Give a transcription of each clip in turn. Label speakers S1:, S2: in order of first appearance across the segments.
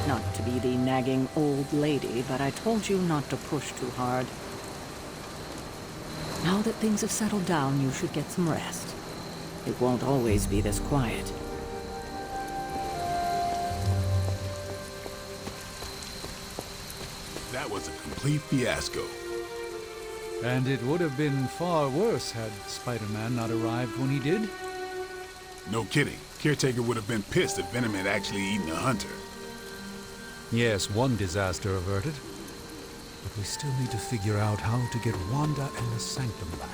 S1: Not to be the nagging old lady, but I told you not to push too hard. Now that things have settled down, you should get some rest. It won't always be this quiet.
S2: That was a complete fiasco.
S3: And it would have been far worse had Spider-Man not arrived when he did.
S2: No kidding. Caretaker would have been pissed if Venom had actually eaten a hunter.
S3: Yes, one disaster averted. But we still need to figure out how to get Wanda and the Sanctum back.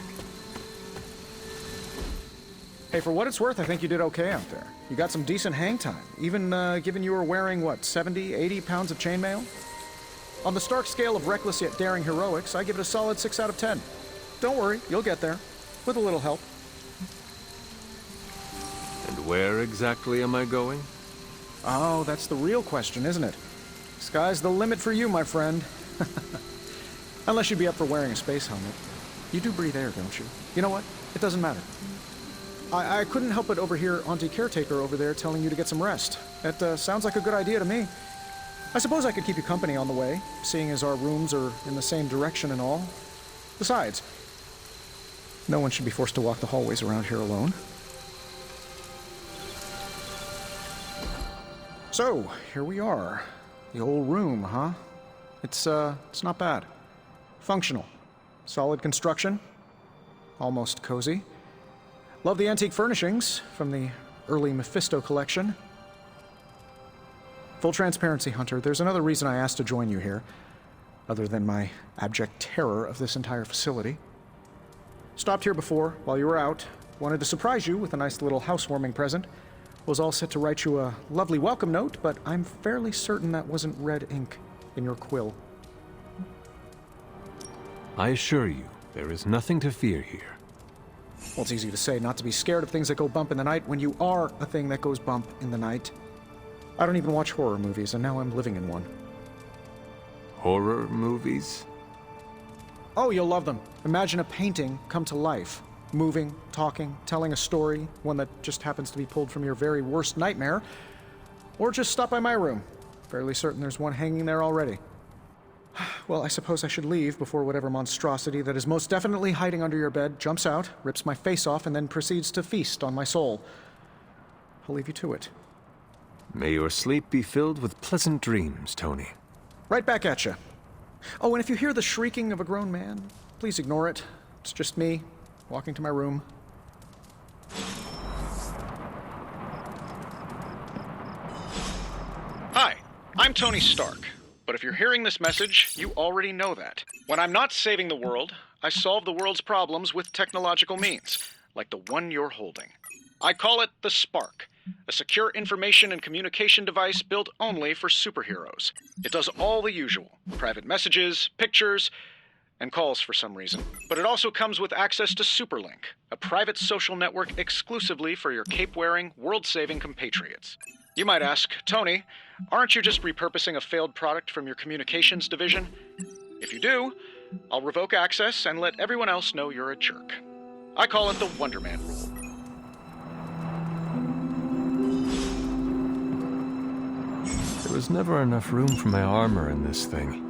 S4: Hey, for what it's worth, I think you did okay out there. You got some decent hang time, even given you were wearing, what, 70, 80 pounds of chainmail? On the Stark scale of reckless yet daring heroics, I give it a solid 6 out of 10. Don't worry, you'll get there. With a little help.
S5: And where exactly am I going?
S4: Oh, that's the real question, isn't it? Sky's the limit for you, my friend. Unless you'd be up for wearing a space helmet. You do breathe air, don't you? You know what? It doesn't matter. I couldn't help but overhear Auntie Caretaker over there telling you to get some rest. It sounds like a good idea to me. I suppose I could keep you company on the way, seeing as our rooms are in the same direction and all. Besides, no one should be forced to walk the hallways around here alone. So, here we are. The old room, huh? It's not bad. Functional. Solid construction. Almost cozy. Love the antique furnishings from the early Mephisto collection. Full transparency, Hunter, there's another reason I asked to join you here, other than my abject terror of this entire facility. Stopped here before, while you were out. Wanted to surprise you with a nice little housewarming present. Was all set to write you a lovely welcome note, but I'm fairly certain that wasn't red ink in your quill.
S5: I assure you, there is nothing to fear here.
S4: Well, it's easy to say not to be scared of things that go bump in the night when you are a thing that goes bump in the night. I don't even watch horror movies, and now I'm living in one.
S5: Horror movies?
S4: Oh, you'll love them. Imagine a painting come to life. Moving, talking, telling a story, one that just happens to be pulled from your very worst nightmare. Or just stop by my room. Fairly certain there's one hanging there already. Well, I suppose I should leave before whatever monstrosity that is most definitely hiding under your bed jumps out, rips my face off, and then proceeds to feast on my soul. I'll leave you to it.
S5: May your sleep be filled with pleasant dreams, Tony.
S4: Right back at you. Oh, and if you hear the shrieking of a grown man, please ignore it. It's just me, walking to my room. Hi, I'm Tony Stark. But if you're hearing this message, you already know that. When I'm not saving the world, I solve the world's problems with technological means, like the one you're holding. I call it the Spark, a secure information and communication device built only for superheroes. It does all the usual, private messages, pictures, and calls for some reason. But it also comes with access to Superlink, a private social network exclusively for your cape-wearing, world-saving compatriots. You might ask, Tony, aren't you just repurposing a failed product from your communications division? If you do, I'll revoke access and let everyone else know you're a jerk. I call it the Wonder Man rule.
S5: There was never enough room for my armor in this thing.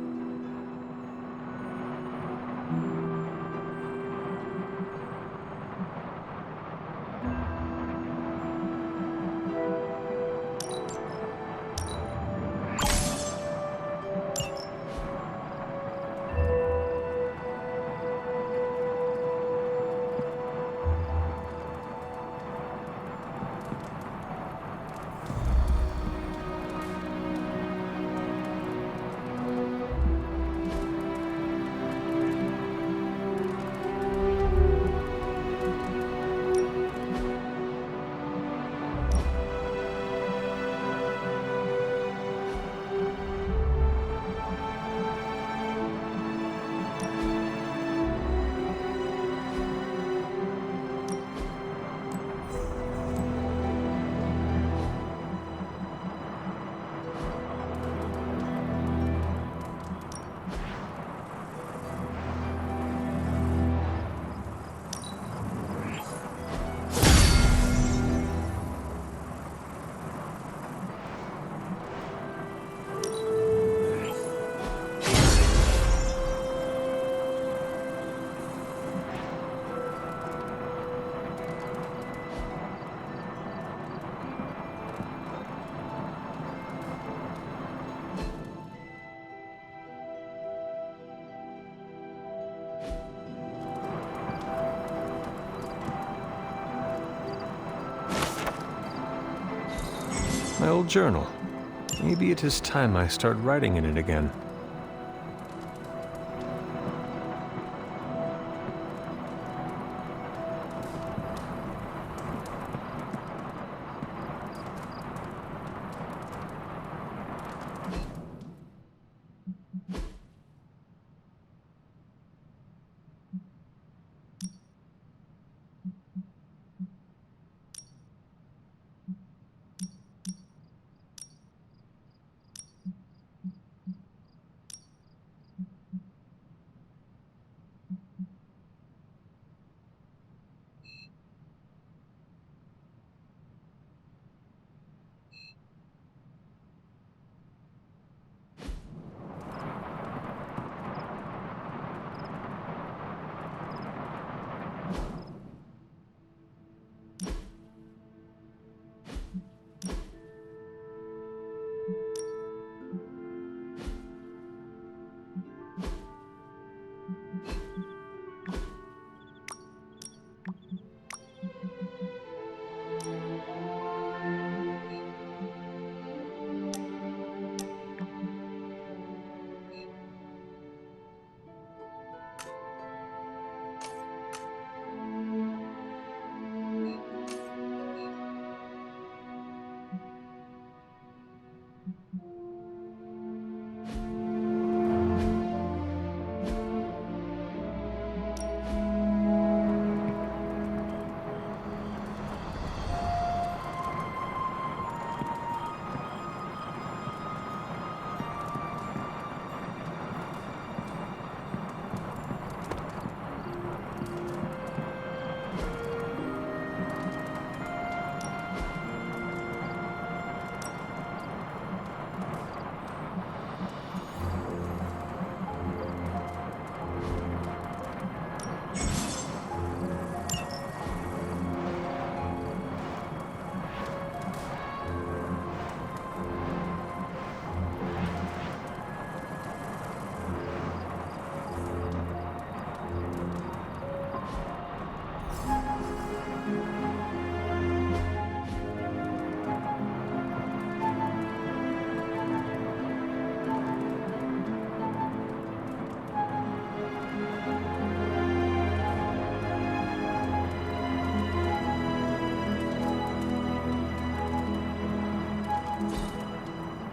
S5: My old journal. Maybe it is time I start writing in it again.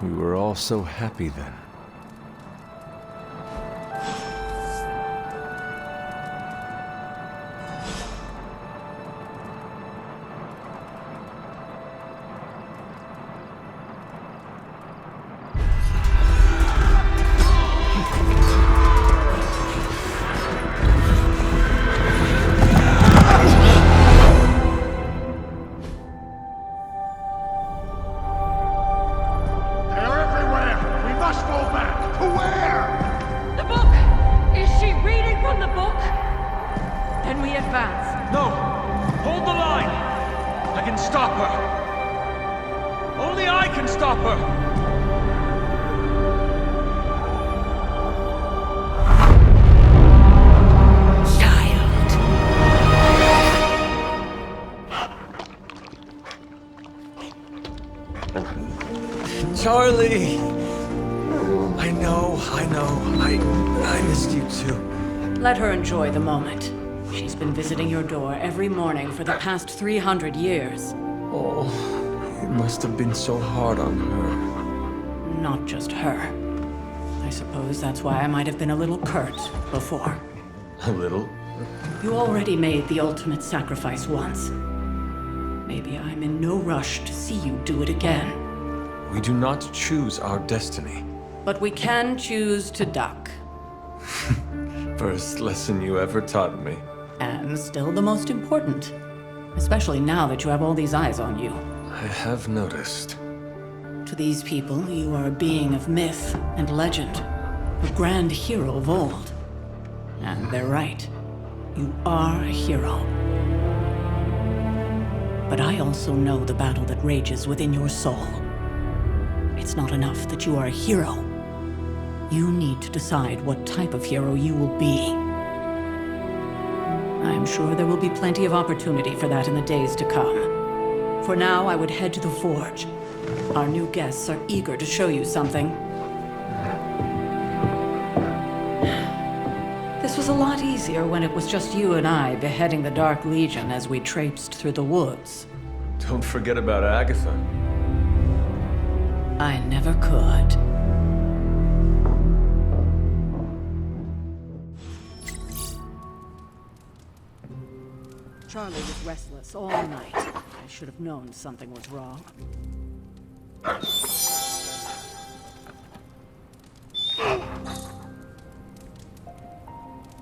S5: We were all so happy then.
S6: They're everywhere! We must go back! To where?
S7: The book! Is she reading from the book? Then we advance.
S8: No! Hold the line! I can stop her! Only I can stop her!
S5: Charlie! I know. I missed you too.
S1: Let her enjoy the moment. She's been visiting your door every morning for the past 300 years.
S5: Oh, it must have been so hard on her.
S1: Not just her. I suppose that's why I might have been a little curt before.
S5: A little?
S1: You already made the ultimate sacrifice once. Maybe I'm in no rush to see you do it again.
S5: We do not choose our destiny.
S1: But we can choose to duck.
S5: First lesson you ever taught me.
S1: And still the most important. Especially now that you have all these eyes on you.
S5: I have noticed.
S1: To these people, you are a being of myth and legend. A grand hero of old. And they're right. You are a hero. But I also know the battle that rages within your soul. It's not enough that you are a hero. You need to decide what type of hero you will be. I'm sure there will be plenty of opportunity for that in the days to come. For now, I would head to the forge. Our new guests are eager to show you something. This was a lot easier when it was just you and I beheading the Dark Legion as we traipsed through the woods.
S5: Don't forget about Agatha.
S1: I never could. Charlie was restless all night. I should have known something was wrong.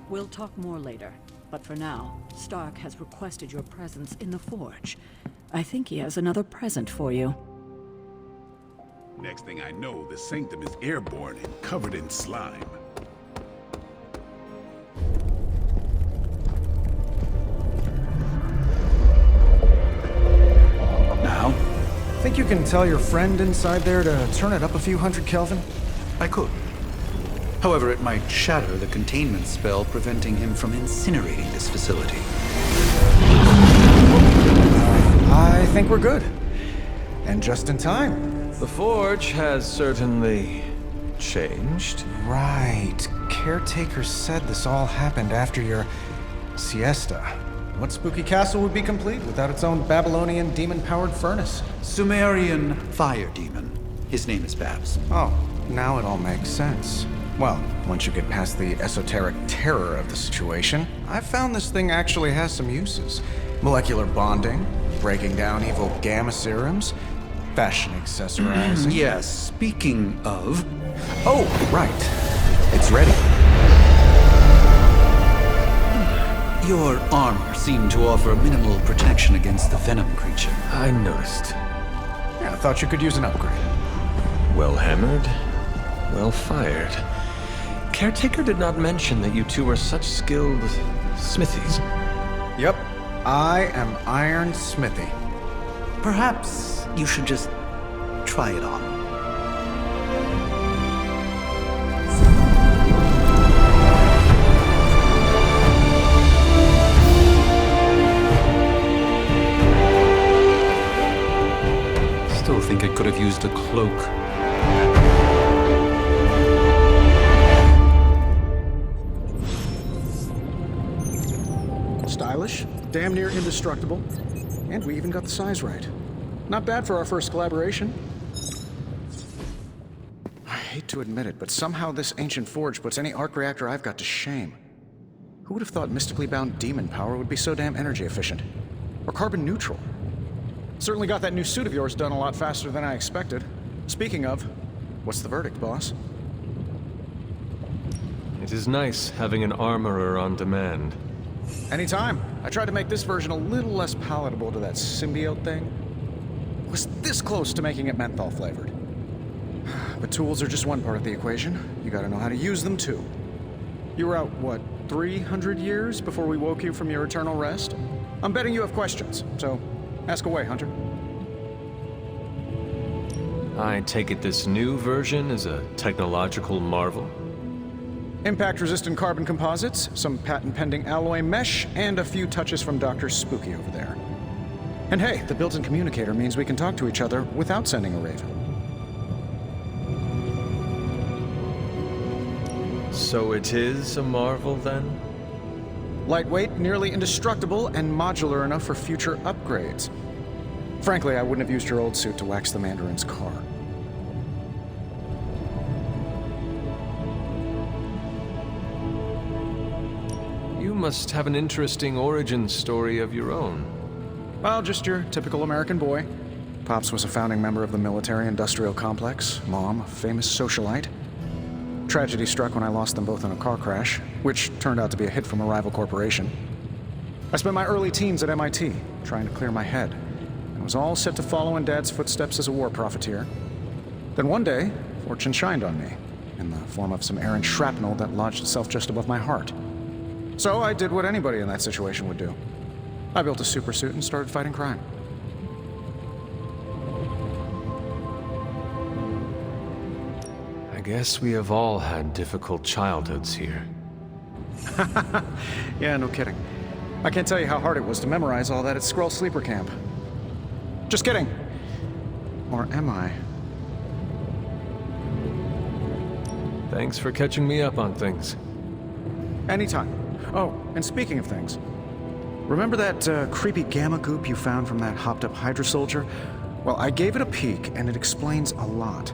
S1: We'll talk more later, but for now, Stark has requested your presence in the forge. I think he has another present for you.
S2: Next thing I know, the sanctum is airborne and covered in slime.
S9: Now?
S10: Think you can tell your friend inside there to turn it up a few hundred Kelvin?
S9: I could. However, it might shatter the containment spell preventing him from incinerating this facility.
S10: I think we're good. And just in time.
S5: The forge has certainly changed.
S10: Right. Caretaker said this all happened after your siesta. What spooky castle would be complete without its own Babylonian demon-powered furnace?
S9: Sumerian fire demon. His name is Babs.
S10: Oh, now it all makes sense. Well, once you get past the esoteric terror of the situation, I've found this thing actually has some uses. Molecular bonding, breaking down evil gamma serums, fashion accessorizing.
S9: Yes, speaking of...
S10: Oh, right. It's ready.
S9: Your armor seemed to offer minimal protection against the venom creature.
S5: I noticed.
S10: Yeah, I thought you could use an upgrade.
S5: Well hammered, well fired. Caretaker did not mention that you two were such skilled smithies.
S10: Yep, I am Iron Smithy.
S9: Perhaps you should just try it on. Still think I could have used a cloak.
S11: Stylish, damn near indestructible, and we even got the size right. Not bad for our first collaboration. I hate to admit it, but somehow this ancient forge puts any arc reactor I've got to shame. Who would have thought mystically bound demon power would be so damn energy efficient? Or carbon neutral? Certainly got that new suit of yours done a lot faster than I expected. Speaking of, what's the verdict, boss?
S5: It is nice having an armorer on demand.
S11: Anytime. I tried to make this version a little less palatable to that symbiote thing. Was this close to making it menthol flavored. But tools are just one part of the equation. You gotta know how to use them too. You were out, what, 300 years before we woke you from your eternal rest? I'm betting you have questions, so ask away, Hunter.
S5: I take it this new version is a technological marvel?
S11: Impact-resistant carbon composites, some patent-pending alloy mesh, and a few touches from Dr. Spooky over there. And hey, the built-in communicator means we can talk to each other without sending a raven.
S5: So it is a marvel, then?
S11: Lightweight, nearly indestructible, and modular enough for future upgrades. Frankly, I wouldn't have used your old suit to wax the Mandarin's car.
S5: You must have an interesting origin story of your own.
S11: Well, just your typical American boy. Pops was a founding member of the military-industrial complex. Mom, a famous socialite. Tragedy struck when I lost them both in a car crash, which turned out to be a hit from a rival corporation. I spent my early teens at MIT, trying to clear my head, and was all set to follow in Dad's footsteps as a war profiteer. Then one day, fortune shined on me, in the form of some errant shrapnel that lodged itself just above my heart. So I did what anybody in that situation would do. I built a supersuit and started fighting crime.
S5: I guess we have all had difficult childhoods here.
S11: Yeah, no kidding. I can't tell you how hard it was to memorize all that at Skrull Sleeper Camp. Just kidding. Or am I?
S5: Thanks for catching me up on things.
S11: Anytime. Oh, and speaking of things, remember that creepy gamma goop you found from that hopped-up Hydra soldier? Well, I gave it a peek, and it explains a lot.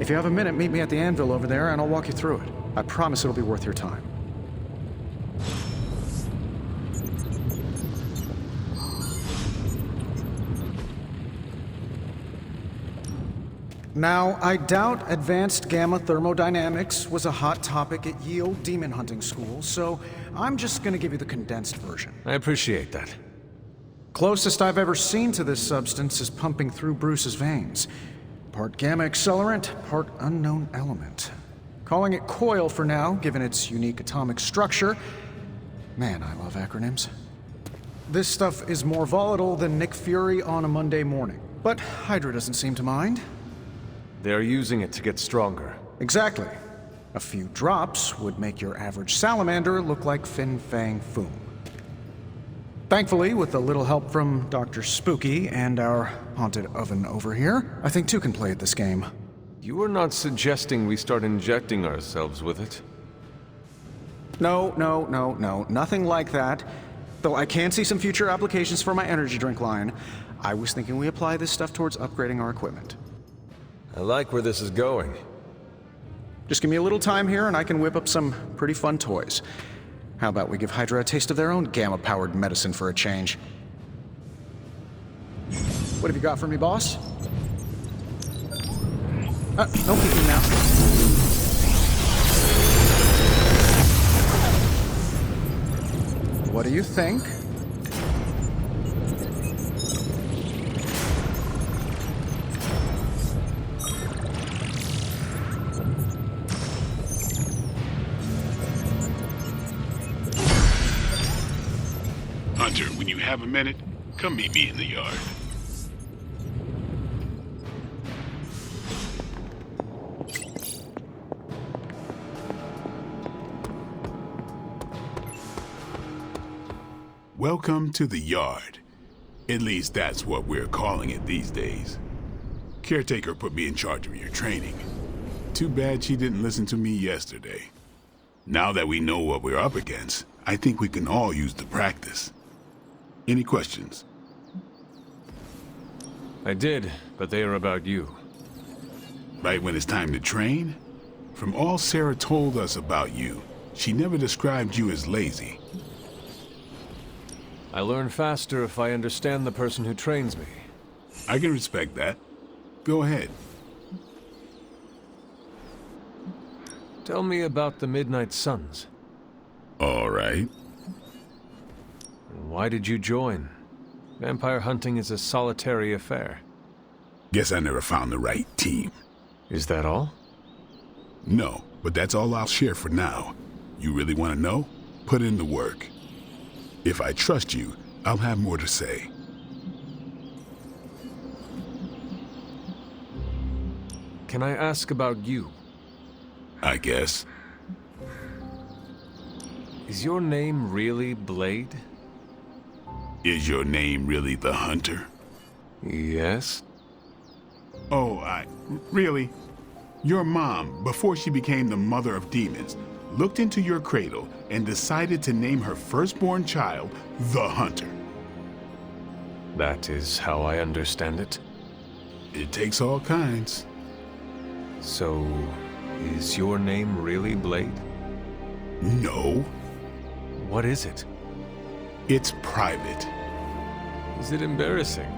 S11: If you have a minute, meet me at the anvil over there, and I'll walk you through it. I promise it'll be worth your time. Now, I doubt advanced gamma thermodynamics was a hot topic at ye olde demon hunting school, so I'm just gonna give you the condensed version.
S5: I appreciate that.
S11: Closest I've ever seen to this substance is pumping through Bruce's veins. Part gamma accelerant, part unknown element. Calling it coil for now, given its unique atomic structure. Man, I love acronyms. This stuff is more volatile than Nick Fury on a Monday morning, but Hydra doesn't seem to mind.
S5: They're using it to get stronger.
S11: Exactly. A few drops would make your average salamander look like Fin Fang Foom. Thankfully, with a little help from Dr. Spooky and our haunted oven over here, I think two can play at this game.
S5: You are not suggesting we start injecting ourselves with it?
S11: No, nothing like that. Though I can see some future applications for my energy drink line. I was thinking we apply this stuff towards upgrading our equipment.
S5: I like where this is going.
S11: Just give me a little time here and I can whip up some pretty fun toys. How about we give Hydra a taste of their own gamma-powered medicine for a change? What have you got for me, boss? No peeking now. What do you think?
S2: Hunter, when you have a minute, come meet me in the yard. Welcome to the yard. At least that's what we're calling it these days. Caretaker put me in charge of your training. Too bad she didn't listen to me yesterday. Now that we know what we're up against, I think we can all use the practice. Any questions?
S5: I did, but they are about you.
S2: Right when it's time to train? From all Sarah told us about you, she never described you as lazy.
S5: I learn faster if I understand the person who trains me.
S2: I can respect that. Go ahead.
S5: Tell me about the Midnight Suns.
S2: All right.
S5: Why did you join? Vampire hunting is a solitary affair.
S2: Guess I never found the right team.
S5: Is that all?
S2: No, but that's all I'll share for now. You really want to know? Put in the work. If I trust you, I'll have more to say.
S5: Can I ask about you?
S2: I guess.
S5: Is your name really Blade?
S2: Is your name really the Hunter?
S5: Yes.
S2: Oh, really? Your mom, before she became the mother of demons, looked into your cradle and decided to name her firstborn child the Hunter.
S5: That is how I understand it.
S2: It takes all kinds.
S5: So, is your name really Blade?
S2: No.
S5: What is it?
S2: It's private.
S5: Is it embarrassing?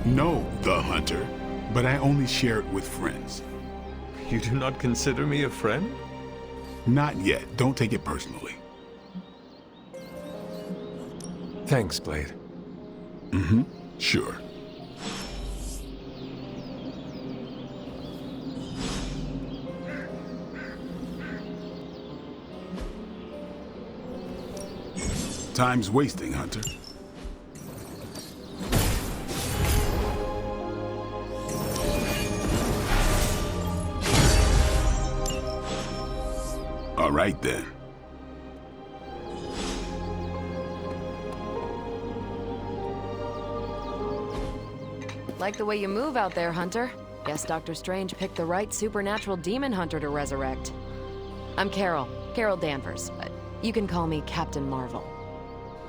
S2: No, the Hunter, but I only share it with friends.
S5: You do not consider me a friend?
S2: Not yet. Don't take it personally.
S5: Thanks, Blade.
S2: Mm-hmm. Sure. Time's wasting, Hunter. All right, then.
S12: Like the way you move out there, Hunter. Guess Dr. Strange picked the right supernatural demon hunter to resurrect. I'm Carol Danvers, but you can call me Captain Marvel.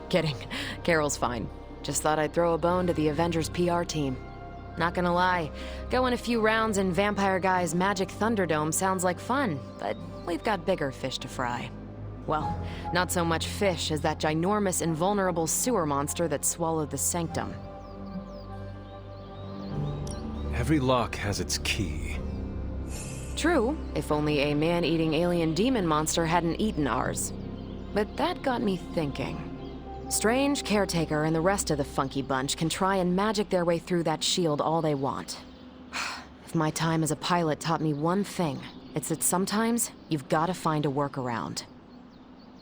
S12: Kidding, Carol's fine. Just thought I'd throw a bone to the Avengers PR team. Not gonna lie, going a few rounds in Vampire Guy's Magic Thunderdome sounds like fun, but we've got bigger fish to fry. Well, not so much fish as that ginormous invulnerable sewer monster that swallowed the Sanctum.
S5: Every lock has its key.
S12: True, if only a man-eating alien demon monster hadn't eaten ours. But that got me thinking. Strange, Caretaker, and the rest of the funky bunch can try and magic their way through that shield all they want. If my time as a pilot taught me one thing, it's that sometimes you've gotta find a workaround.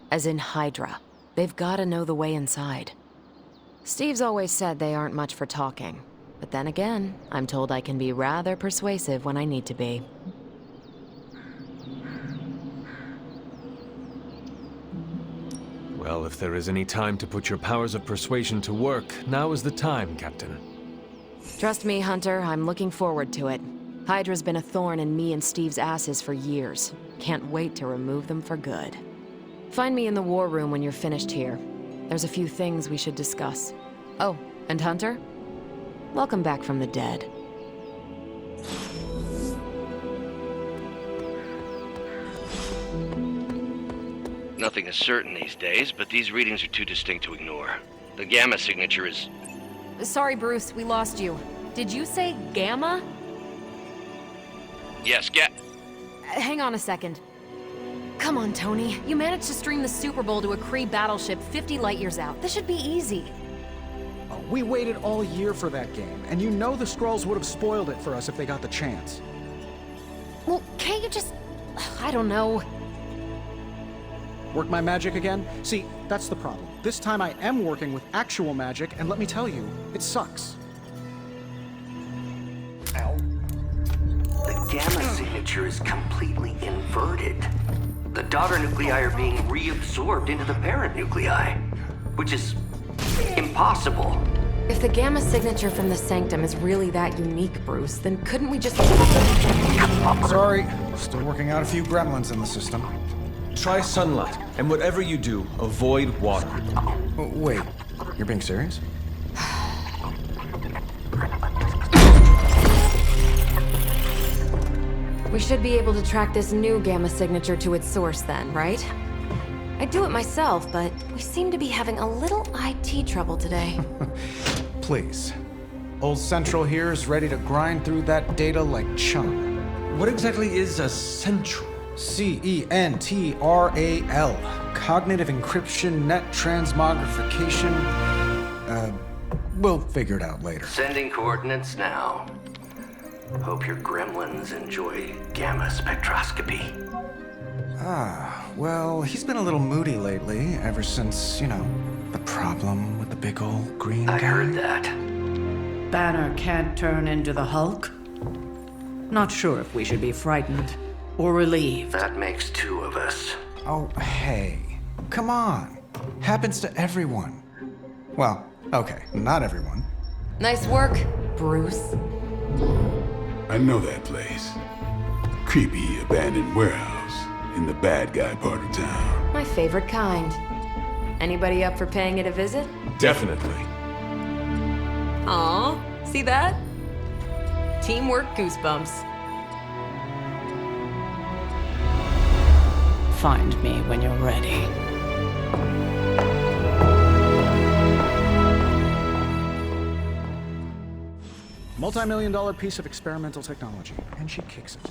S12: As in Hydra. They've gotta know the way inside. Steve's always said they aren't much for talking. But then again, I'm told I can be rather persuasive when I need to be.
S5: Well, if there is any time to put your powers of persuasion to work, now is the time, Captain.
S12: Trust me, Hunter, I'm looking forward to it. Hydra's been a thorn in me and Steve's asses for years. Can't wait to remove them for good. Find me in the war room when you're finished here. There's a few things we should discuss. Oh, and Hunter? Welcome back from the dead.
S13: Nothing is certain these days, but these readings are too distinct to ignore. The gamma signature is...
S12: Sorry, Bruce, we lost you. Did you say Gamma?
S13: Yes,
S12: Hang on a second. Come on, Tony. You managed to stream the Super Bowl to a Kree battleship 50 light-years out. This should be easy.
S11: We waited all year for that game, and you know the Skrulls would have spoiled it for us if they got the chance.
S12: Well, can't you just... I don't know.
S11: Work my magic again? See, that's the problem. This time I am working with actual magic, and let me tell you, it sucks.
S14: Ow. The gamma signature is completely inverted. The daughter nuclei are being reabsorbed into the parent nuclei, which is impossible.
S12: If the gamma signature from the Sanctum is really that unique, Bruce, then couldn't we just...
S10: Sorry, still working out a few gremlins in the system.
S5: Try sunlight, and whatever you do, avoid water.
S10: Wait, you're being serious?
S12: We should be able to track this new gamma signature to its source then, right? I'd do it myself, but we seem to be having a little IT trouble today.
S10: Please. Old Central here is ready to grind through that data like chum.
S5: What exactly is a Central?
S10: CENTRAL. Cognitive Encryption Net Transmogrification. We'll figure it out later.
S14: Sending coordinates now. Hope your gremlins enjoy gamma spectroscopy.
S10: Well, he's been a little moody lately, ever since, the problem with the big old green guy.
S14: I heard that.
S1: Banner can't turn into the Hulk? Not sure if we should be frightened or relieved.
S14: That makes two of us.
S10: Oh, hey. Come on. Happens to everyone. Well, okay, not everyone.
S12: Nice work, Bruce.
S2: I know that place. Creepy abandoned warehouse in the bad guy part of town.
S12: My favorite kind. Anybody up for paying it a visit?
S5: Definitely.
S12: Aw, see that? Teamwork goosebumps.
S1: Find me when you're ready.
S11: Multi-million-dollar piece of experimental technology, and she kicks it.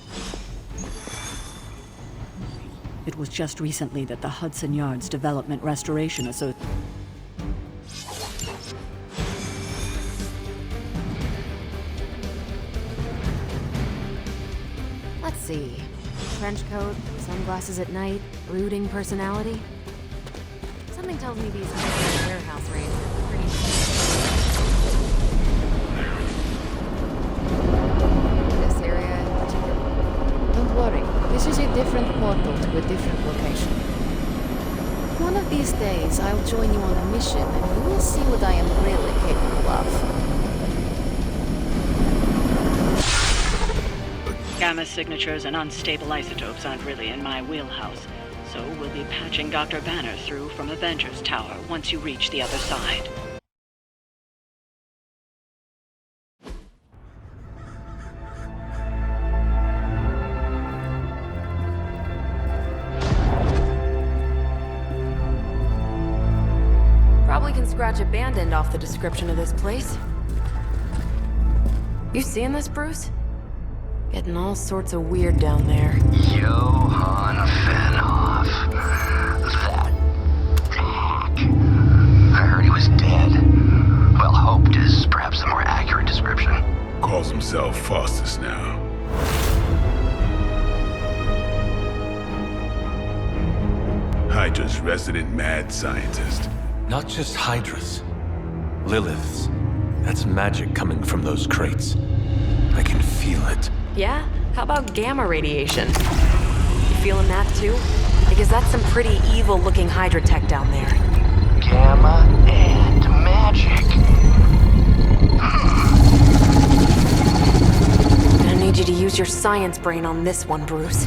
S1: It was just recently that the Hudson Yards Development Restoration Association...
S12: Let's see. Trench coat, sunglasses at night, brooding personality. Something tells me these warehouse raids are pretty... This area in particular.
S15: Don't worry. This is a different portal to a different location. One of these days, I'll join you on a mission, and you will see what I am really capable of.
S1: Gamma signatures and unstable isotopes aren't really in my wheelhouse, so we'll be patching Dr. Banner through from Avengers Tower once you reach the other side.
S12: Probably can scratch abandoned off the description of this place. You seeing this, Bruce? Getting all sorts of weird down there.
S14: Johann Fenhoff. That hack. I heard he was dead. Well, hoped is perhaps a more accurate description.
S2: Calls himself Faustus now. Hydra's resident mad scientist.
S5: Not just Hydra's. Lilith's. That's magic coming from those crates. I can feel it.
S12: Yeah? How about gamma radiation? You feeling that too? Because that's some pretty evil-looking Hydra tech down there.
S14: Gamma and magic.
S12: I need you to use your science brain on this one, Bruce.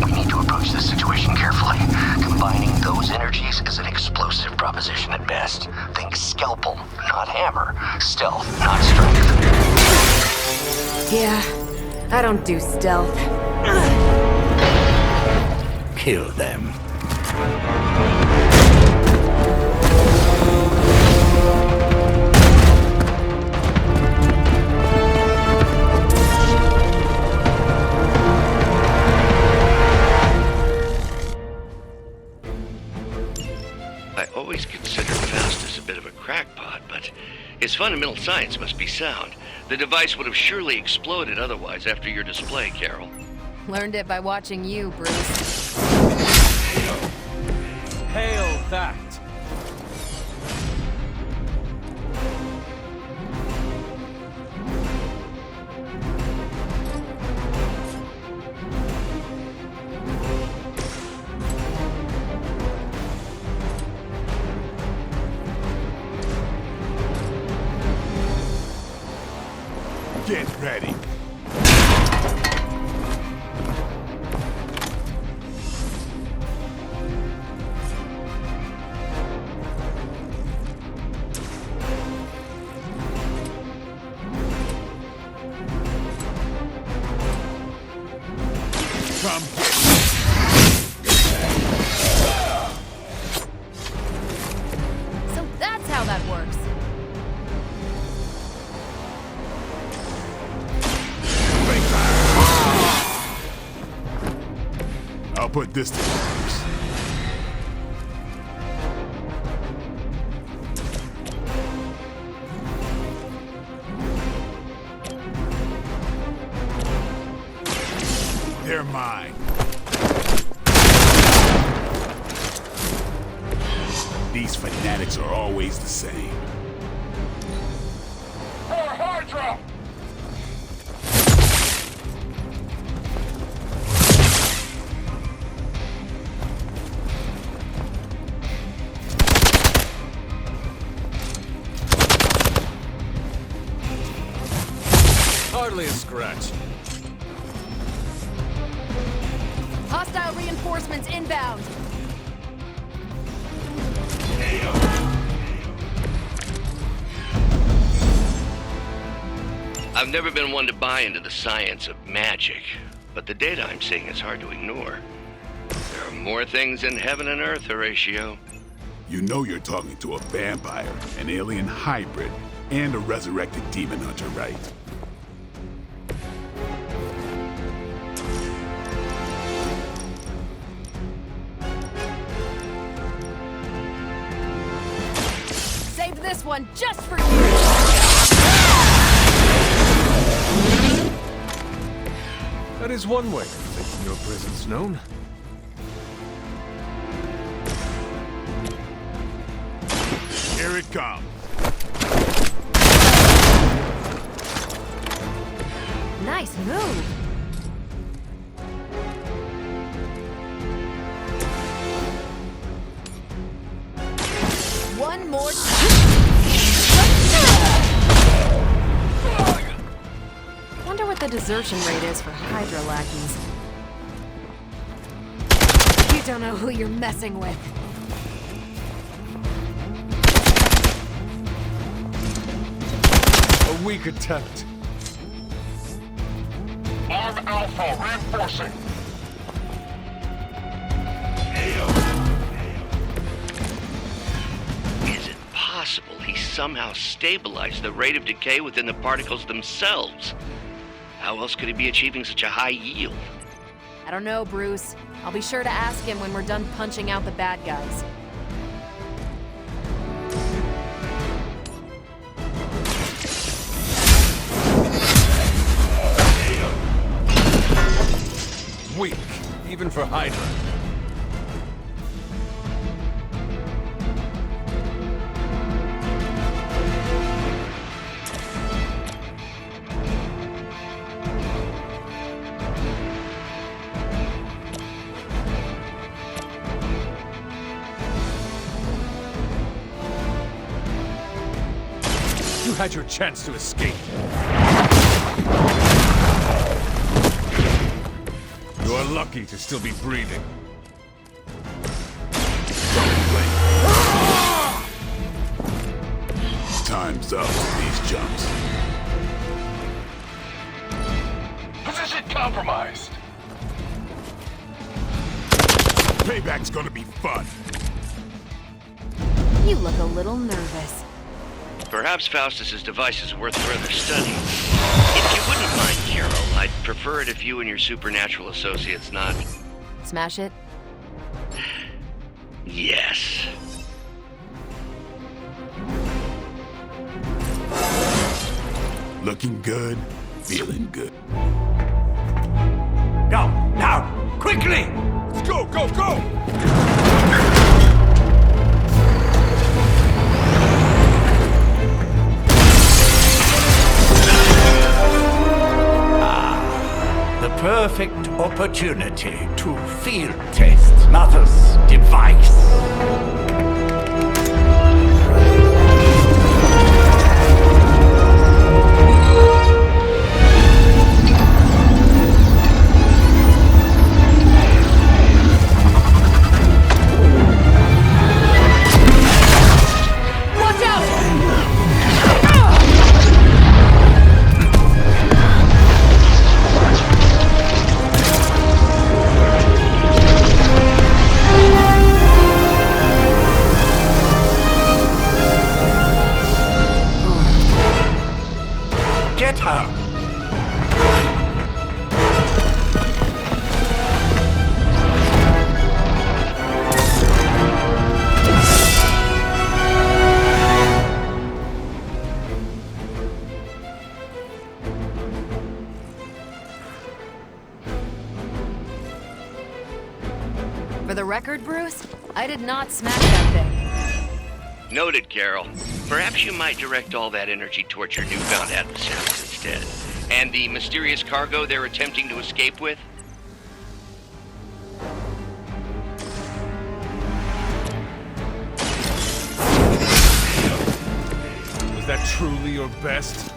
S14: We need to approach this situation carefully. Combining those energies is an explosive proposition at best. Think scalpel, not hammer. Stealth, not strength.
S12: Yeah, I don't do stealth.
S14: Kill them.
S13: I always considered Faustus a bit of a crackpot, but his fundamental science must be sound. The device would have surely exploded otherwise after your display, Carol.
S15: Learned it by watching you, Bruce.
S8: Hail that!
S2: Get ready. Come get me.
S15: So that's how that works.
S2: I'll put this to use. They're mine. These fanatics are always the same.
S6: Hydra!
S3: Hardly a scratch.
S15: Hostile reinforcements inbound.
S13: I've never been one to buy into the science of magic, but the data I'm seeing is hard to ignore. There are more things in heaven and earth, Horatio.
S2: You know you're talking to a vampire, an alien hybrid, and a resurrected demon hunter, right?
S15: Saved this one just for you.
S3: That is one way of making your presence known.
S2: Here it comes.
S15: Nice move. One more time. Wonder what
S12: what the desertion rate is for Hydra lackeys. You don't know who you're messing with.
S3: A weak attempt.
S6: Arm Alpha reinforcing.
S13: Is it possible he somehow stabilized the rate of decay within the particles themselves? How else could he be achieving such a high yield?
S12: I don't know, Bruce. I'll be sure to ask him when we're done punching out the bad guys.
S3: Weak, even for Hydra. You had your chance to escape. You're lucky to still be breathing.
S2: Time's up for these jumps.
S6: Position compromised.
S2: Payback's gonna be fun.
S12: You look a little nervous.
S13: Perhaps Faustus's device is worth further study. If you wouldn't mind, Carol, I'd prefer it if you and your supernatural associates not...
S12: Smash it?
S13: Yes.
S2: Looking good, feeling good.
S6: Go, now, quickly!
S3: Let's go, go, go!
S6: The perfect opportunity to field test Mother's device.
S7: Watch out!
S6: Get her!
S12: For the record, Bruce, I did not smash that thing.
S13: Noted, Carol. Perhaps you might direct all that energy towards your newfound adversaries instead. And the mysterious cargo they're attempting to escape with?
S3: Was that truly your best?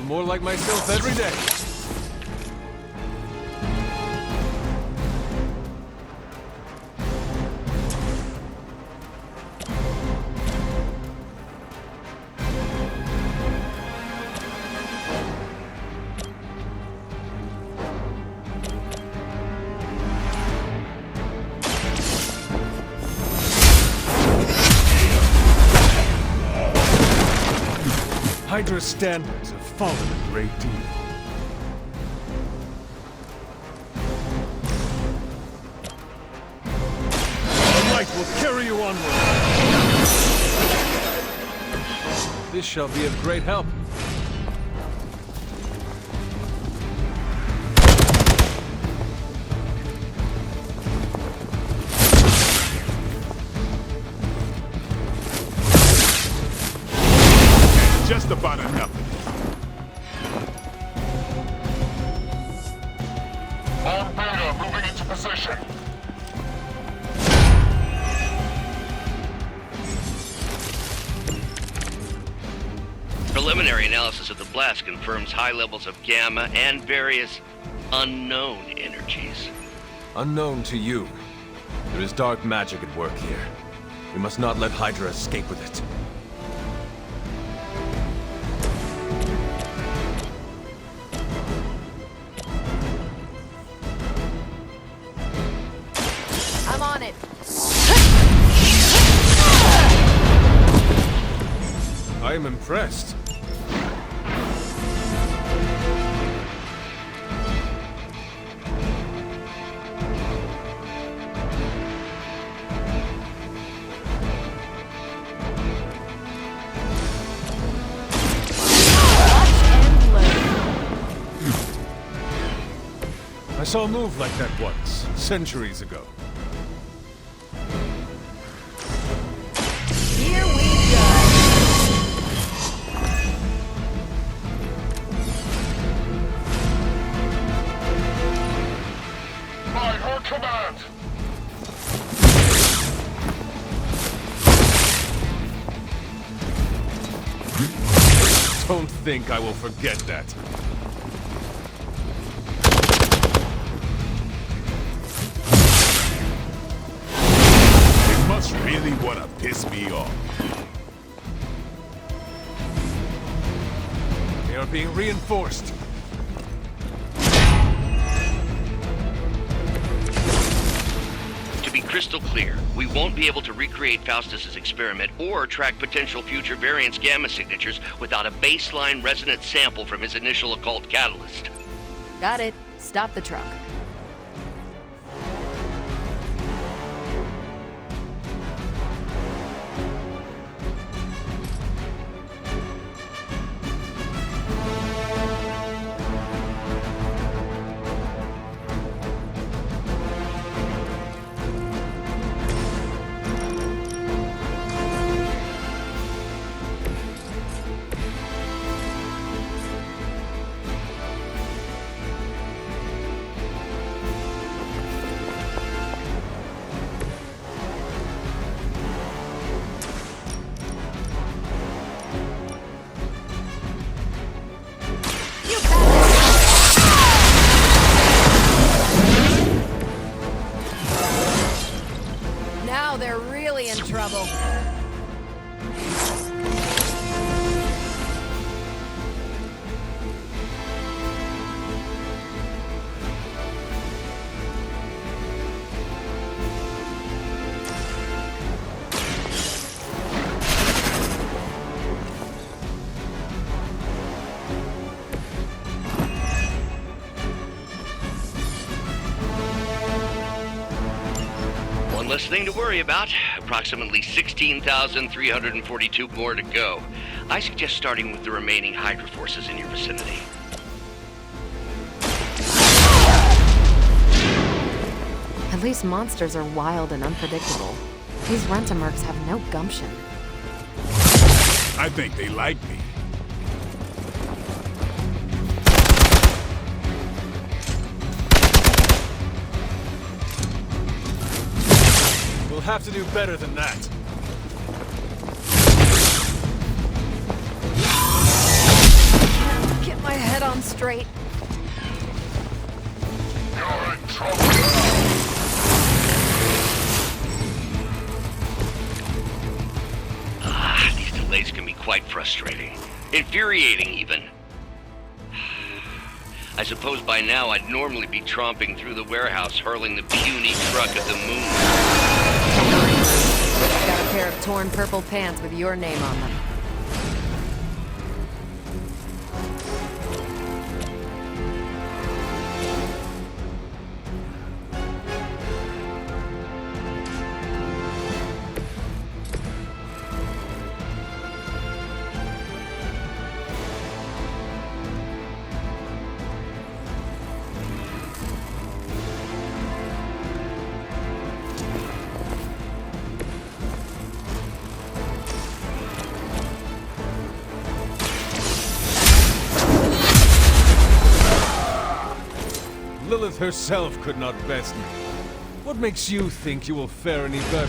S3: More like myself every day. Hydra's standards have fallen a great deal. The light will carry you onward. This shall be of great help.
S6: On Beta, moving into position.
S13: Preliminary analysis of the blast confirms high levels of gamma and various unknown energies.
S5: Unknown to you. There is dark magic at work here. We must not let Hydra escape with it.
S12: I'm on it.
S5: I am impressed.
S3: I saw a move like that once, centuries ago.
S12: Here we go.
S6: By her command.
S3: Don't think I will forget that.
S2: They must really want to piss me off.
S3: They are being reinforced.
S13: To be crystal clear, we won't be able to recreate Faustus's experiment or track potential future variants' gamma signatures without a baseline resonant sample from his initial occult catalyst.
S12: Got it. Stop the truck. Now they're really in trouble.
S13: One less thing to worry about. Approximately 16,342 more to go. I suggest starting with the remaining Hydra forces in your vicinity.
S12: At least monsters are wild and unpredictable. These Rent-A-Mercs have no gumption.
S2: I think they like me.
S3: We'll have to do better than that.
S12: Get my head on straight.
S6: You're in trouble.
S13: These delays can be quite frustrating. Infuriating, even. I suppose by now I'd normally be tromping through the warehouse, hurling the puny truck at the moon.
S12: Got a pair of torn purple pants with your name on them.
S8: Earth herself could not best me. What makes you think you will fare any better?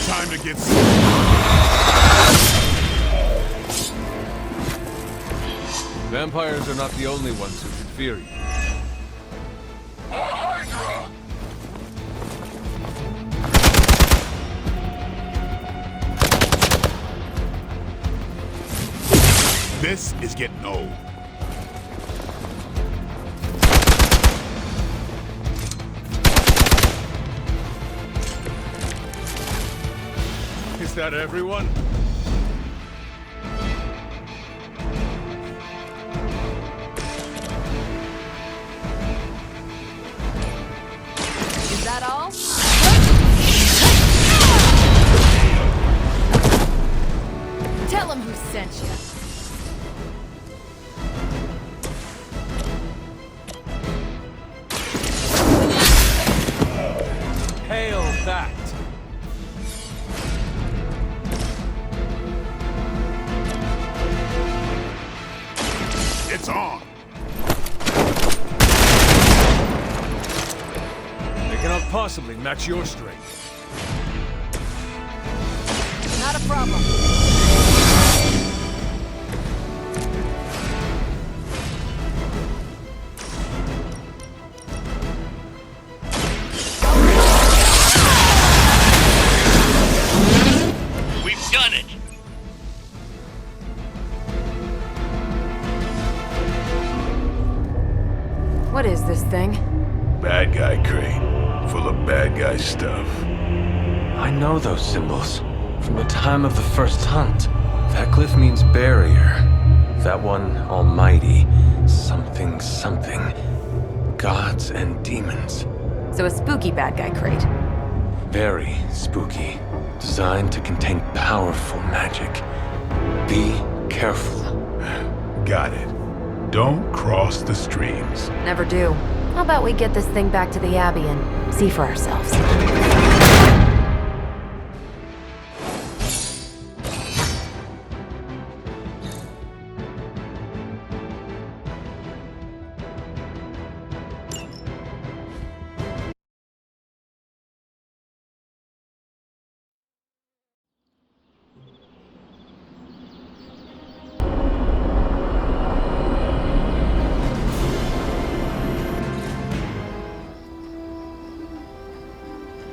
S2: Time to get
S8: Vampires are not the only ones who should fear you.
S2: This is getting old.
S8: Is that everyone?
S12: Is that all? Tell him who sent you.
S8: Hail that!
S2: It's on.
S8: They cannot possibly match your strength.
S12: Not a problem.
S13: We've done it!
S12: What is this thing?
S2: Bad guy crate. Full of bad guy stuff.
S5: I know those symbols from the time of the first hunt. That glyph means barrier. That one, almighty. Something, something. Gods and demons.
S12: So a spooky bad guy crate.
S5: Very spooky. Designed to contain powerful magic. Be careful.
S2: Got it. Don't cross the streams.
S12: Never do. How about we get this thing back to the Abbey and see for ourselves?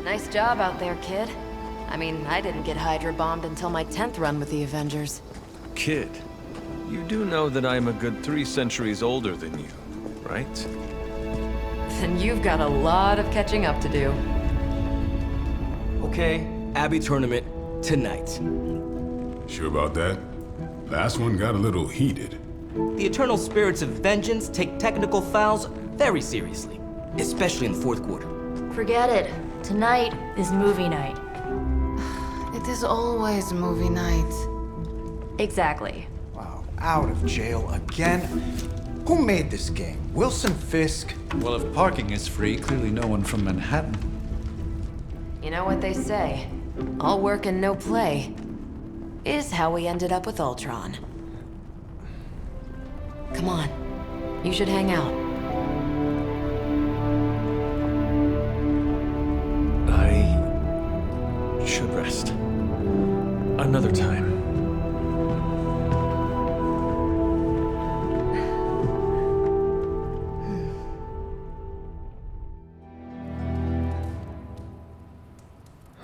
S12: Nice job out there, kid. I mean, I didn't get Hydra bombed until my 10th run with the Avengers.
S5: Kid, you do know that I'm a good 3 centuries older than you, right?
S12: Then you've got a lot of catching up to do.
S16: Okay, Abbey tournament tonight.
S2: Sure about that? Last one got a little heated.
S16: The Eternal Spirits of Vengeance take technical fouls very seriously, especially in the fourth quarter.
S15: Forget it. Tonight is movie night. It is always movie night.
S12: Exactly.
S10: Wow, out of jail again? Who made this game? Wilson Fisk?
S9: Well, if parking is free, clearly no one from Manhattan.
S12: You know what they say? All work and no play is how we ended up with Ultron. Come on. You should hang out.
S5: I should rest. Another time.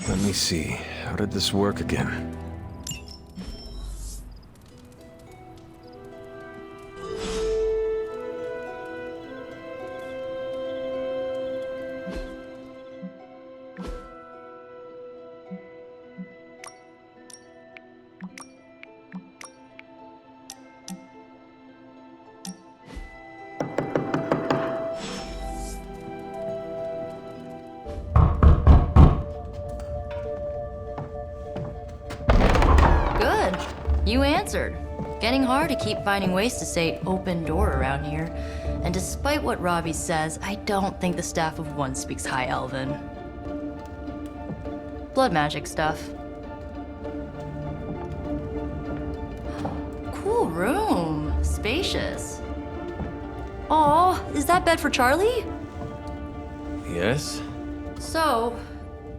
S5: Let me see. How did this work again?
S15: You answered. Getting hard to keep finding ways to say open door around here. And despite what Robbie says, I don't think the staff of one speaks High Elven. Blood magic stuff. Cool room. Spacious. Aw, is that bed for Charlie?
S5: Yes?
S15: So,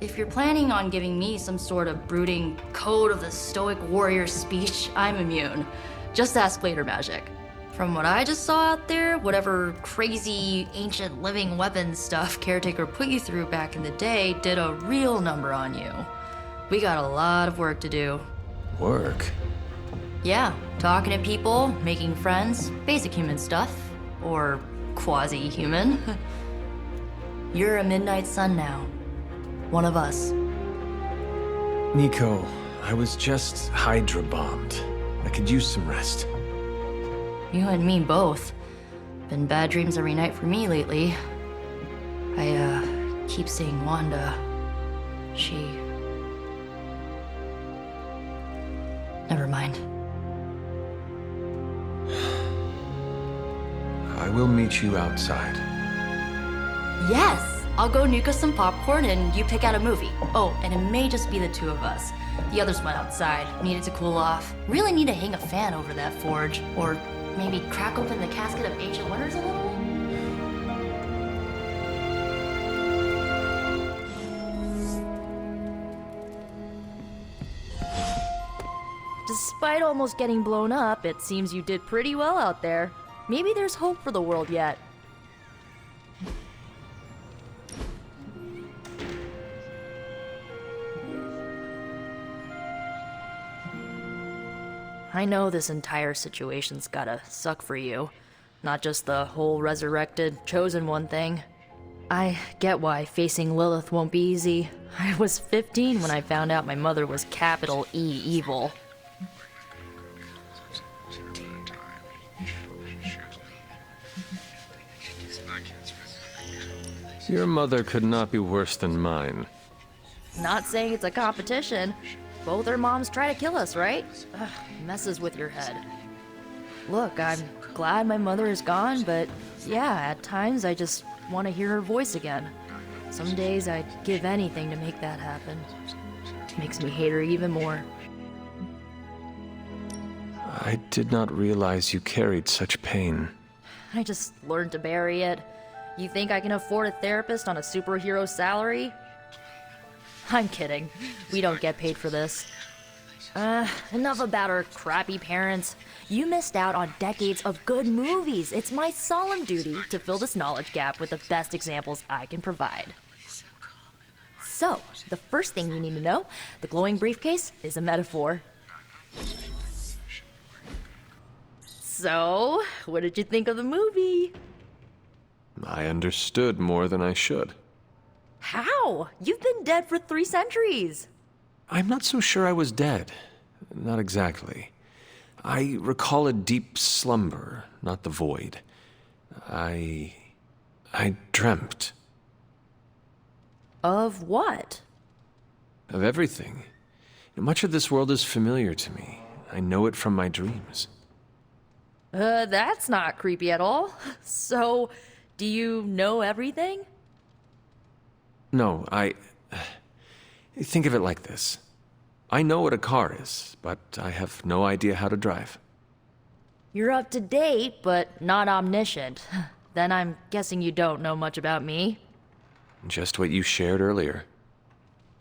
S15: if you're planning on giving me some sort of brooding code of the stoic warrior speech, I'm immune. Just ask later, Magic. From what I just saw out there, whatever crazy ancient living weapons stuff Caretaker put you through back in the day did a real number on you. We got a lot of work to do.
S5: Work?
S15: Yeah, talking to people, making friends, basic human stuff. Or quasi-human. You're a Midnight Sun now. One of us.
S5: Nico, I was just Hydra bombed. I could use some rest.
S15: You and me both. Been bad dreams every night for me lately. I keep seeing Wanda. She... Never mind.
S5: I will meet you outside.
S15: Yes! I'll go nuke us some popcorn and you pick out a movie. Oh, and it may just be the two of us. The others went outside, needed to cool off. Really need to hang a fan over that forge. Or maybe crack open the casket of Ancient Wonders a little?
S17: Despite almost getting blown up, it seems you did pretty well out there. Maybe there's hope for the world yet. I know this entire situation's gotta suck for you. Not just the whole resurrected, chosen one thing. I get why facing Lilith won't be easy. I was 15 when I found out my mother was capital E evil.
S5: Your mother could not be worse than mine.
S17: Not saying it's a competition. Both our moms try to kill us, right? Ugh, messes with your head. Look, I'm glad my mother is gone, but yeah, at times I just want to hear her voice again. Some days I'd give anything to make that happen. Makes me hate her even more.
S5: I did not realize you carried such pain.
S17: I just learned to bury it. You think I can afford a therapist on a superhero salary? I'm kidding. We don't get paid for this. Enough about our crappy parents. You missed out on decades of good movies. It's my solemn duty to fill this knowledge gap with the best examples I can provide. So, the first thing you need to know, the glowing briefcase is a metaphor. So, what did you think of the movie?
S5: I understood more than I should.
S17: How? You've been dead for 3 centuries.
S5: I'm not so sure I was dead. Not exactly. I recall a deep slumber, not the void. I dreamt.
S17: Of what?
S5: Of everything. Much of this world is familiar to me. I know it from my dreams.
S17: That's not creepy at all. So, do you know everything?
S5: No, think of it like this. I know what a car is, but I have no idea how to drive.
S17: You're up to date, but not omniscient. Then I'm guessing you don't know much about me.
S5: Just what you shared earlier.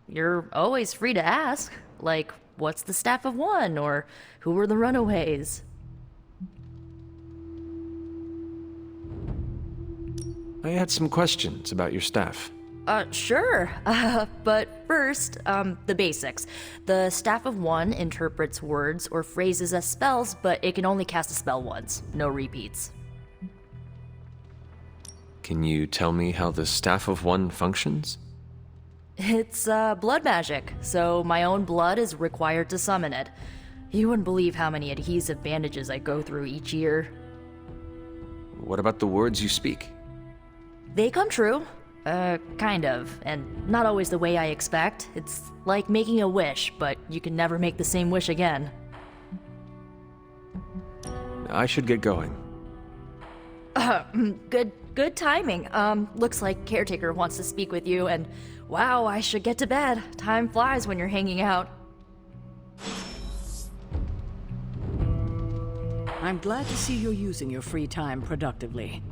S17: You're always free to ask. Like, what's the staff of one? Or who were the runaways?
S5: I had some questions about your staff.
S17: Sure. But first, the basics. The Staff of One interprets words or phrases as spells, but it can only cast a spell once. No repeats.
S5: Can you tell me how the Staff of One functions?
S17: It's, blood magic, so my own blood is required to summon it. You wouldn't believe how many adhesive bandages I go through each year.
S5: What about the words you speak?
S17: They come true. Kind of, and not always the way I expect. It's like making a wish, but you can never make the same wish again.
S5: I should get going.
S17: Good timing. Looks like Caretaker wants to speak with you, and wow, I should get to bed. Time flies when you're hanging out.
S1: I'm glad to see you're using your free time productively.